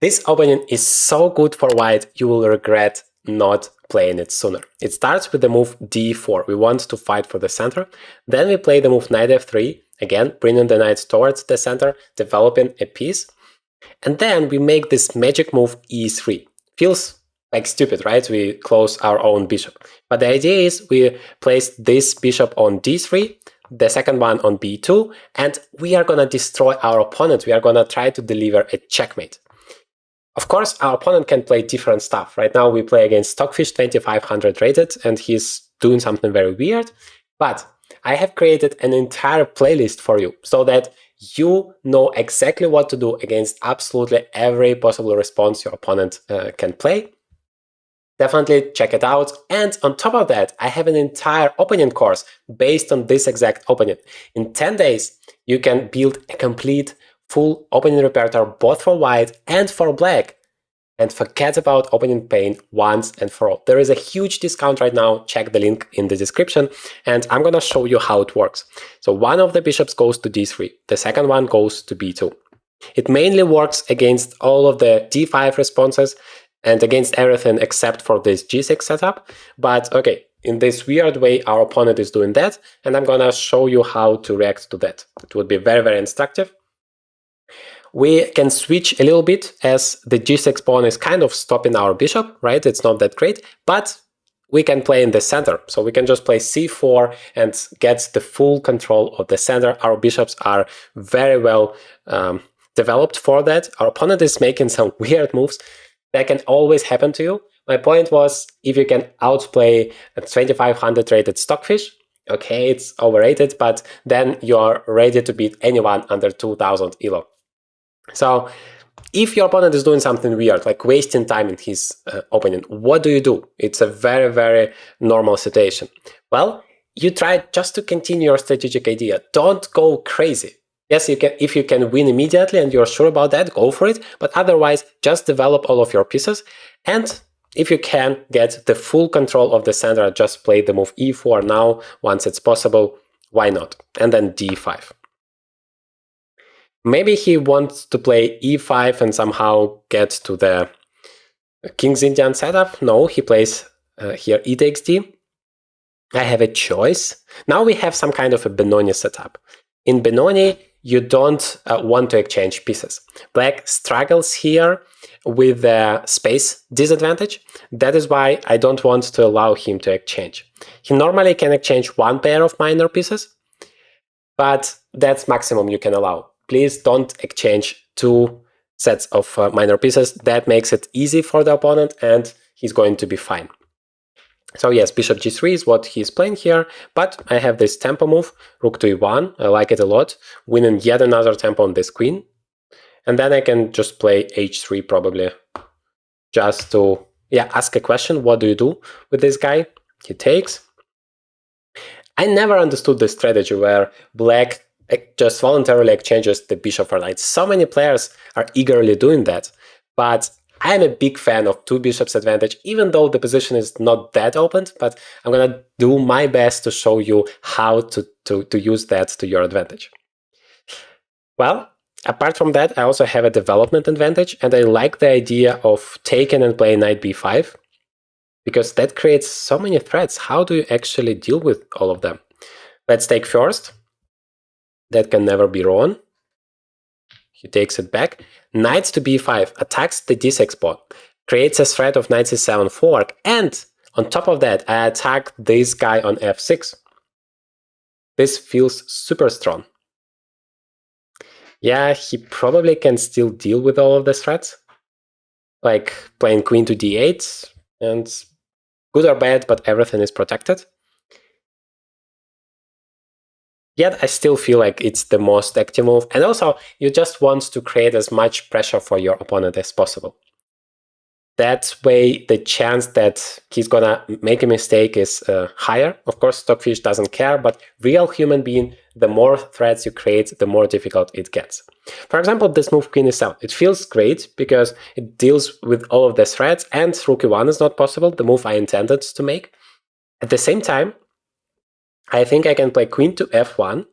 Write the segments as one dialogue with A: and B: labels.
A: This opening is so good for white, you will regret not playing it sooner. It starts with the move d4. We want to fight for the center. Then we play the move knight f3, again bringing the knight towards the center, developing a piece. And then we make this magic move e3. Feels like stupid, right? We close our own bishop. But the idea is we place this bishop on d3, the second one on b2, and we are going to destroy our opponent. We are going to try to deliver a checkmate. Of course, our opponent can play different stuff. Right now we play against Stockfish 2500 rated, and he's doing something very weird. But I have created an entire playlist for you so that you know exactly what to do against absolutely every possible response your opponent can play. Definitely check it out. And on top of that, I have an entire opening course based on this exact opening. In 10 days, you can build a complete full opening repertoire both for white and for black. And forget about opening pain once and for all. There is a huge discount right now. Check the link in the description. And I'm going to show you how it works. So one of the bishops goes to d3. The second one goes to b2. It mainly works against all of the d5 responses and against everything except for this g6 setup. But okay, in this weird way, our opponent is doing that. And I'm going to show you how to react to that. It would be very, very instructive. We can switch a little bit as the g6 pawn is kind of stopping our bishop, right? It's not that great, but we can play in the center. So we can just play c4 and get the full control of the center. Our bishops are very well developed for that. Our opponent is making some weird moves. That can always happen to you. My point was, if you can outplay a 2500 rated Stockfish, okay, it's overrated, but then you're ready to beat anyone under 2000 elo. So if your opponent is doing something weird, like wasting time in his opening, what do? It's a very, very normal situation. Well, you try just to continue your strategic idea. Don't go crazy. Yes, you can, if you can win immediately and you're sure about that, go for it. But otherwise, just develop all of your pieces. And if you can get the full control of the center, just play the move e4 now, once it's possible. Why not? And then d5. Maybe he wants to play e5 and somehow get to the King's Indian setup. No, he plays here e takes d. I have a choice. Now we have some kind of a Benoni setup. In Benoni, you don't want to exchange pieces. Black struggles here with the space disadvantage. That is why I don't want to allow him to exchange. He normally can exchange one pair of minor pieces, but that's maximum you can allow. Please don't exchange two sets of minor pieces. That makes it easy for the opponent and he's going to be fine. So yes, bishop g3 is what he's playing here, but I have this tempo move, rook to e1. I like it a lot, winning yet another tempo on this queen. And then I can just play h3 probably, just to ask a question. What do you do with this guy? He takes. I never understood this strategy where black just voluntarily exchanges the bishop for knight. So many players are eagerly doing that, but I'm a big fan of two bishops advantage, even though the position is not that opened, but I'm gonna do my best to show you how to use that to your advantage. Well, apart from that, I also have a development advantage, and I like the idea of taking and playing knight b5, because that creates so many threats. How do you actually deal with all of them? Let's take first. That can never be wrong. He takes it back. Knight to b5 attacks the d6 pawn, creates a threat of knight c7 fork, and on top of that, I attack this guy on f6. This feels super strong. Yeah, he probably can still deal with all of the threats, like playing queen to d8, and good or bad, but everything is protected. Yet I still feel like it's the most active move, and also you just want to create as much pressure for your opponent as possible. That way the chance that he's gonna make a mistake is higher. Of course, Stockfish doesn't care, but real human being, the more threats you create, the more difficult it gets. For example, this move queen e7, it feels great because it deals with all of the threats, and rook e1 is not possible, the move I intended to make. At the same time, I think I can play queen to f1,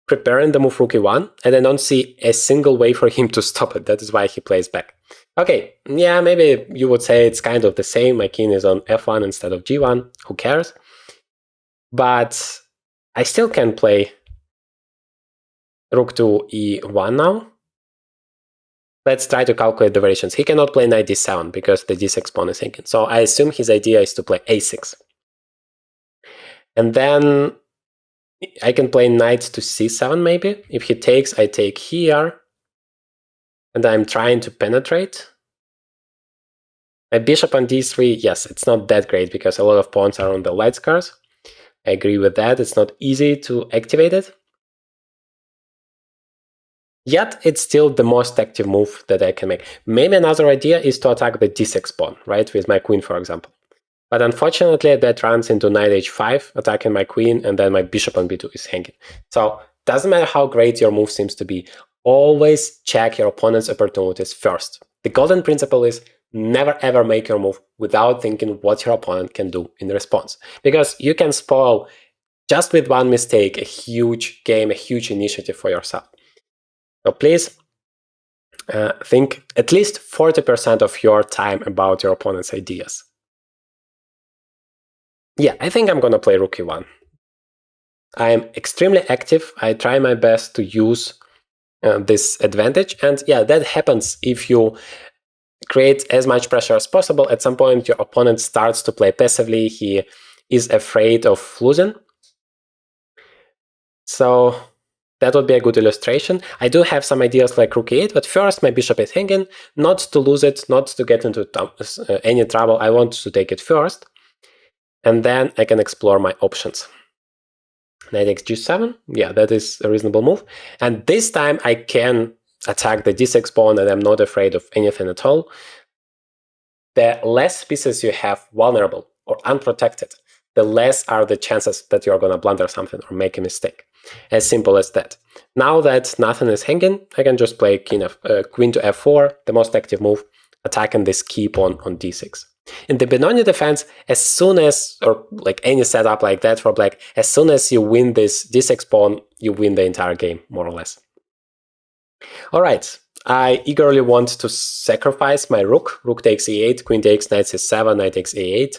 A: preparing the move rook e1, and I don't see a single way for him to stop it. That is why he plays back. Okay, yeah, maybe you would say it's kind of the same. My king is on f1 instead of g1. Who cares? But I still can play rook to e1 now. Let's try to calculate the variations. He cannot play knight d7 because the d6 pawn is hanging. So I assume his idea is to play a6. And then I can play knight to c7 maybe. If he takes, I take here. And I'm trying to penetrate. My bishop on d3, yes, it's not that great because a lot of pawns are on the light squares. I agree with that. It's not easy to activate it. Yet it's still the most active move that I can make. Maybe another idea is to attack the d6 pawn, right, with my queen, for example. But unfortunately, that runs into knight h5, attacking my queen, and then my bishop on b2 is hanging. So doesn't matter how great your move seems to be, always check your opponent's opportunities first. The golden principle is never ever make your move without thinking what your opponent can do in response. Because you can spoil, just with one mistake, a huge game, a huge initiative for yourself. So please think at least 40% of your time about your opponent's ideas. Yeah, I think I'm going to play rook e1. I'm extremely active. I try my best to use this advantage. And yeah, that happens if you create as much pressure as possible. At some point, your opponent starts to play passively. He is afraid of losing. So that would be a good illustration. I do have some ideas like rook e8, but first my bishop is hanging. Not to lose it, not to get into any trouble. I want to take it first. And then I can explore my options. Knight Xg7, yeah, that is a reasonable move. And this time I can attack the d6 pawn and I'm not afraid of anything at all. The less pieces you have vulnerable or unprotected, the less are the chances that you're going to blunder something or make a mistake. As simple as that. Now that nothing is hanging, I can just play queen to f4, the most active move, attacking this key pawn on d6. In the Benoni defense, as soon as, or like any setup like that for black, as soon as you win this d6 pawn, you win the entire game, more or less. All right, I eagerly want to sacrifice my rook. Rook takes e8, queen takes knight c7, knight takes a8,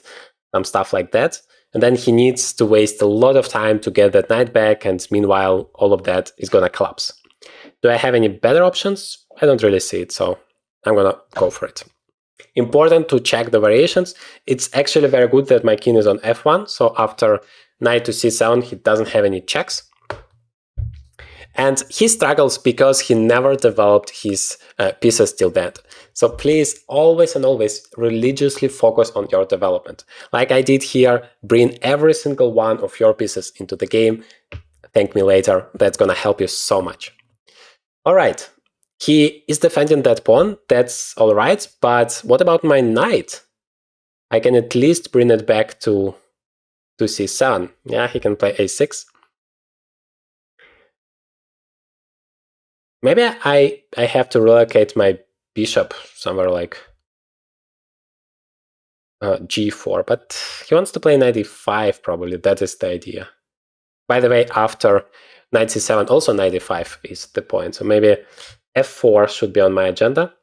A: some stuff like that. And then he needs to waste a lot of time to get that knight back, and meanwhile, all of that is gonna collapse. Do I have any better options? I don't really see it, so I'm gonna go for it. Important to check the variations. It's actually very good that my king is on f1, so after knight to c7, he doesn't have any checks. And he struggles because he never developed his pieces till then. So please always and always religiously focus on your development. Like I did here, bring every single one of your pieces into the game. Thank me later. That's gonna help you so much. All right. He is defending that pawn, that's all right, but what about my knight? I can at least bring it back to c7. Yeah, he can play a6. Maybe I have to relocate my bishop somewhere like g4, but he wants to play knight e5 probably, that is the idea. By the way, after knight c7, also knight e5 is the point, so maybe f4 should be on my agenda.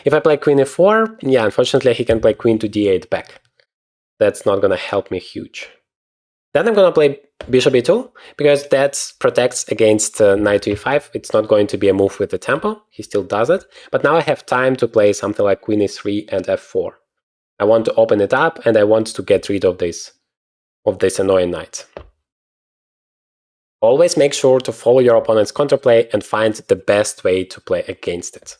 A: If I play queen e4, yeah, unfortunately he can play queen to d8 back. That's not gonna help me huge. Then I'm gonna play bishop e2, because that protects against knight to e5. It's not going to be a move with the tempo, he still does it. But now I have time to play something like queen e3 and f4. I want to open it up and I want to get rid of this annoying knight. Always make sure to follow your opponent's counterplay and find the best way to play against it.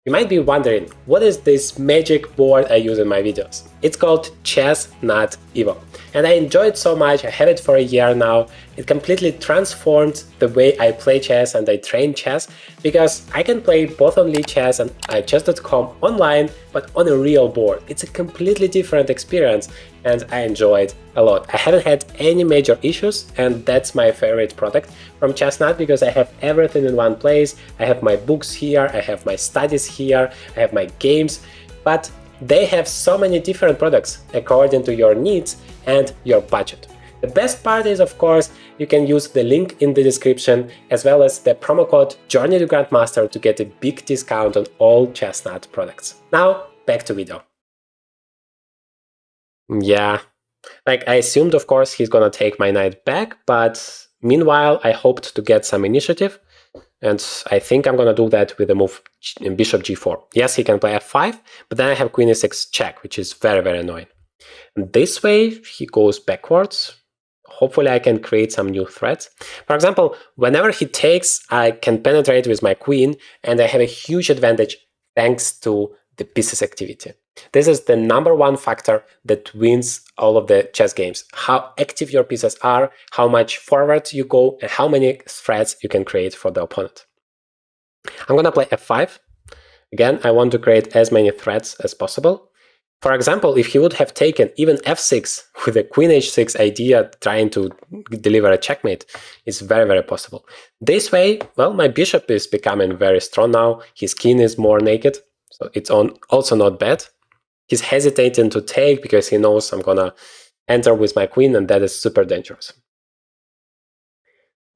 A: You might be wondering, what is this magic board I use in my videos? It's called Chess Not Evo, and I enjoy it so much. I have it for a year now. It completely transformed the way I play chess and I train chess, because I can play both on Lichess and chess.com online, but on a real board. It's a completely different experience and I enjoy it a lot. I haven't had any major issues, and that's my favorite product from Chessnut, because I have everything in one place. I have my books here, I have my studies here, I have my games, but they have so many different products according to your needs and your budget. The best part is, of course, you can use the link in the description as well as the promo code Journey to Grandmaster to get a big discount on all Chestnut products. Now, back to video. Yeah, like I assumed, of course, he's gonna take my knight back, but meanwhile, I hoped to get some initiative, and I think I'm gonna do that with the move bishop g4. Yes, he can play f5, but then I have queen e6 check, which is very, very annoying. And this way, he goes backwards. Hopefully, I can create some new threats. For example, whenever he takes, I can penetrate with my queen, and I have a huge advantage thanks to the pieces activity. This is the #1 factor that wins all of the chess games. How active your pieces are, how much forward you go, and how many threats you can create for the opponent. I'm gonna play f5. Again, I want to create as many threats as possible. For example, if he would have taken even f6 with a queen h6 idea trying to deliver a checkmate, it's very, very possible. This way, well, my bishop is becoming very strong now. His king is more naked, so it's also not bad. He's hesitating to take because he knows I'm gonna enter with my queen, and that is super dangerous.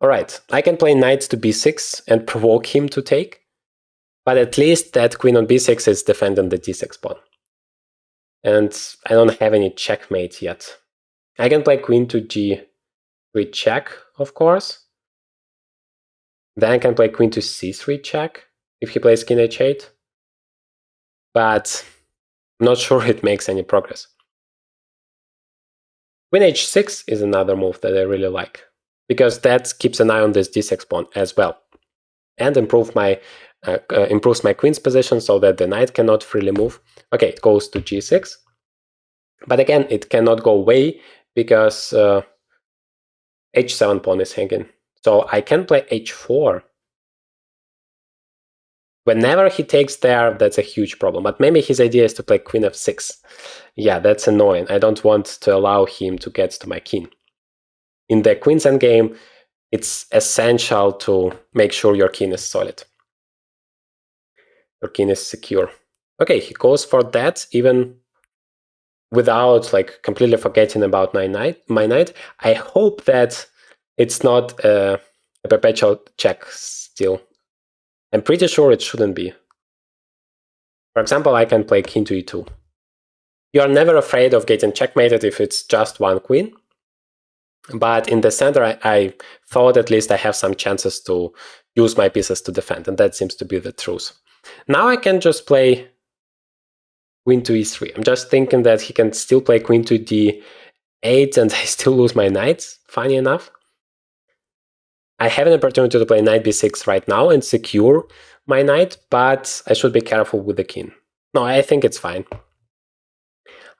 A: All right, I can play knight to b6 and provoke him to take, but at least that queen on b6 is defending the d6 pawn. And I don't have any checkmate yet. I can play queen to g3 check, of course. Then I can play queen to c3 check if he plays king h8. But I'm not sure it makes any progress. Queen h6 is another move that I really like, because that keeps an eye on this d6 pawn as well, and improves my queen's position so that the knight cannot freely move. Okay, it goes to g6, but again, it cannot go away because h7 pawn is hanging. So I can play h4. Whenever he takes there, that's a huge problem. But maybe his idea is to play queen f6. Yeah, that's annoying. I don't want to allow him to get to my king. In the queen's endgame, it's essential to make sure your king is solid. Your king is secure. Okay, he goes for that, even without like completely forgetting about my knight. I hope that it's not a perpetual check still. I'm pretty sure it shouldn't be. For example, I can play king to e2. You are never afraid of getting checkmated if it's just one queen. But in the center, I thought at least I have some chances to use my pieces to defend, and that seems to be the truth. Now I can just play queen to e3. I'm just thinking that he can still play queen to d8 and I still lose my knight, funny enough. I have an opportunity to play knight b6 right now and secure my knight, but I should be careful with the king. No, I think it's fine.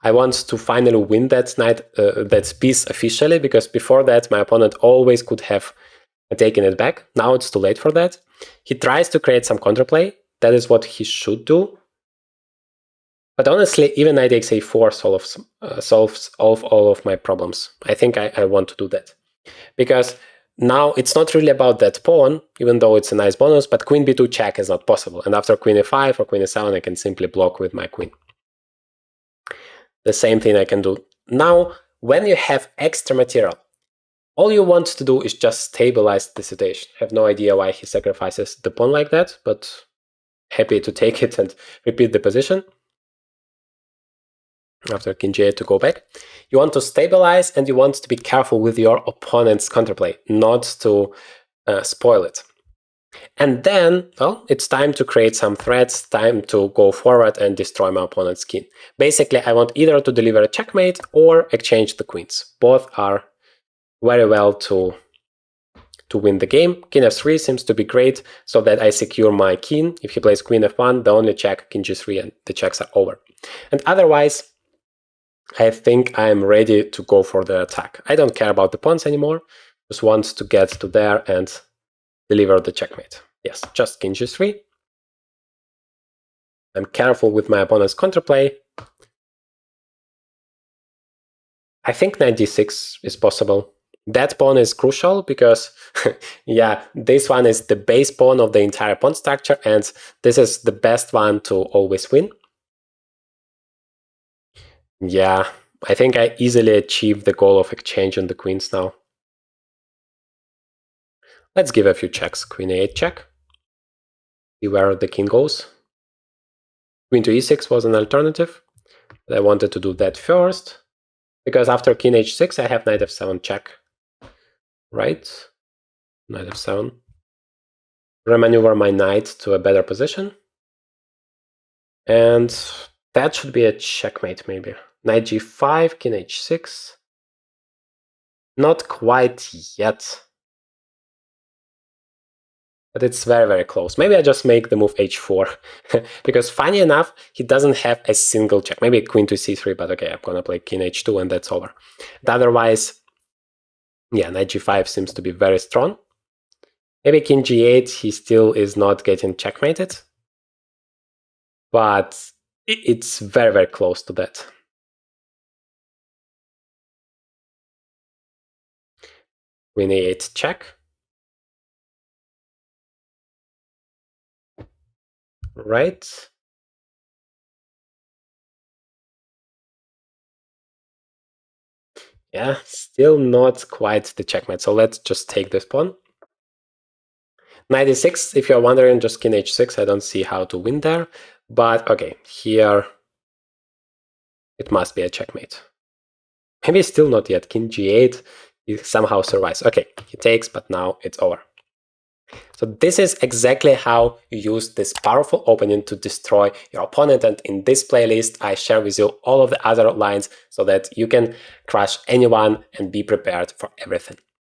A: I want to finally win that that piece officially, because before that my opponent always could have taken it back. Now it's too late for that. He tries to create some counterplay. That is what he should do. But honestly, even knight takes a4 solves all of my problems. I think I want to do that. Because now it's not really about that pawn, even though it's a nice bonus, but queen b2 check is not possible. And after queen e5 or queen e7, I can simply block with my queen. The same thing I can do. Now, when you have extra material, all you want to do is just stabilize the situation. I have no idea why he sacrifices the pawn like that, but happy to take it and repeat the position. After king g8 to go back. You want to stabilize and you want to be careful with your opponent's counterplay, not to spoil it. And then, well, it's time to create some threats, time to go forward and destroy my opponent's king. Basically, I want either to deliver a checkmate or exchange the queens. Both are very well to win the game. King f3 seems to be great, so that I secure my king. If he plays queen f1, the only check, king g3, and the checks are over. And otherwise, I think I'm ready to go for the attack. I don't care about the pawns anymore, just want to get to there and deliver the checkmate. Yes, just king g3. I'm careful with my opponent's counterplay. I think knight d6 is possible. That pawn is crucial because, yeah, this one is the base pawn of the entire pawn structure, and this is the best one to always win. Yeah, I think I easily achieved the goal of exchanging the queens now. Let's give a few checks. Queen a8 check. See where the king goes. Queen to e6 was an alternative, but I wanted to do that first, because after king h6 I have knight f7 check. Right? Knight f7. Remaneuver my knight to a better position. And that should be a checkmate, maybe. Knight g5, king h6. Not quite yet. But it's very, very close. Maybe I just make the move h4. Because funny enough, he doesn't have a single check. Maybe queen to c3, but okay, I'm gonna play king h2 and that's over. But otherwise, yeah, knight g5 seems to be very strong. Maybe king g8, he still is not getting checkmated. But it's very, very close to that. Queen a8 check. Right. Yeah, still not quite the checkmate. So let's just take this pawn. Knight e6, if you're wondering, just king h6. I don't see how to win there. But okay, here it must be a checkmate. Maybe still not yet. King g8, he somehow survives. Okay, he takes, but now it's over. So this is exactly how you use this powerful opening to destroy your opponent, and in this playlist I share with you all of the other lines so that you can crush anyone and be prepared for everything.